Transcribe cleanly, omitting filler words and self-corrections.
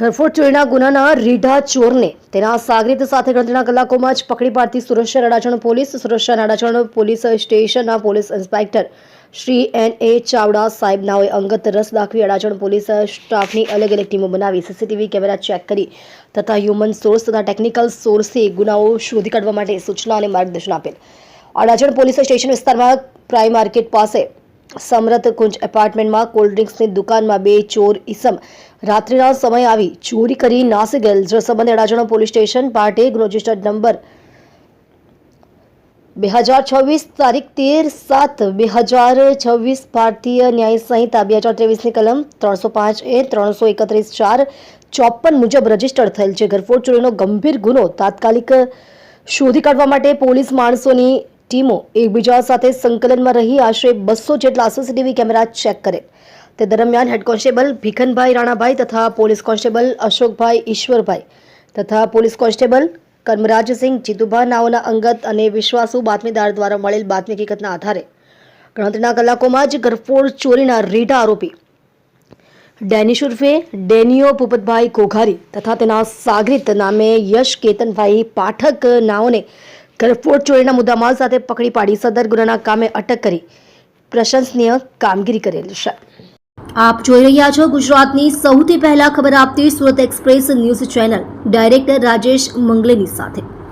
ઘરફોડ ચોરીના ગુનાના રીઢા ચોરને તેના સાગરીત સાથે ગણતરીના કલાકોમાં જ પકડી પાડતી સુરક્ષા અડાજણ પોલીસ સ્ટેશનના police inspector Shri N.A. Chavda સાહેબ નાઓએ અંગત રસ દાખવી અડાજણ પોલીસ સ્ટાફની અલગ અલગ ટીમો બનાવી સીસીટીવી કેમેરા ચેક કરી તથા હ્યુમન સોર્સ તથા ટેકનિકલ સોર્સથી ગુનાઓ શોધી કાઢવા માટે સૂચના અને માર્ગદર્શન આપેલ. અડાજણ પોલીસ સ્ટેશન વિસ્તારમાં પ્રાઇમ માર્કેટ પાસે સમરથ કુંજ એપાર્ટમેન્ટમાં કોલ્ડ ડ્રિંક્સની દુકાનમાં બે ચોર ઈસમ રાત્રિના સમયે આવી ચોરી કરી નાસી ગયેલ. જે સંબંધે અડાજણ પોલીસ સ્ટેશન પાટે રજિસ્ટર્ડ નંબર 2026 તારીખ 13/7/2026 ભારતીય ન્યાય સંહિતા 2023ની કલમ 305A 331/4/54 મુજબ રજીસ્ટર્ડ થયેલ છે. ઘરફોડ ચોરીનો ગંભીર ગુનો તાત્કાલિક શોધી કાઢવા માટે પોલીસ માણસોની ટીમો એકબીજા સાથે સંકલનમાં રહી આશરે 200 જેટલા સીસીટીવી કેમેરા ચેક કરેલ. તે દરમિયાન હેડ કોન્સ્ટેબલ ભીખનભાઈ રાણાભાઈ તથા પોલીસ કોન્સ્ટેબલ અશોકભાઈ ઈશ્વરભાઈ તથા પોલીસ કોન્સ્ટેબલ કર્મરાજસિંહ જીતુભા નાઓના અંગત અને વિશ્વાસુ બાતમીદાર દ્વારા મળેલ બાતમી હકીકતના આધારે ગણતરીના કલાકોમાં જ ઘરફોડ ચોરીના રીઢા આરોપી ડેનિશ ઉર્ફે ડેનિયો ભૂપતભાઈ ઘોઘારી તથા તેના સાગરીત નામે યશ કેતનભાઈ પાઠક નાઓને ઘરફોડ ચોરીના મુદ્દામાલ સાથે પકડી પાડી સદર ગુનાના કામે અટક કરી પ્રશંસનીય કામગીરી કરેલી છે. આપ જોઈ રહ્યા છો ગુજરાતની સૌથી પહેલા ખબર આપતી Surat express news channel director Rajesh મંગલેની સાથે.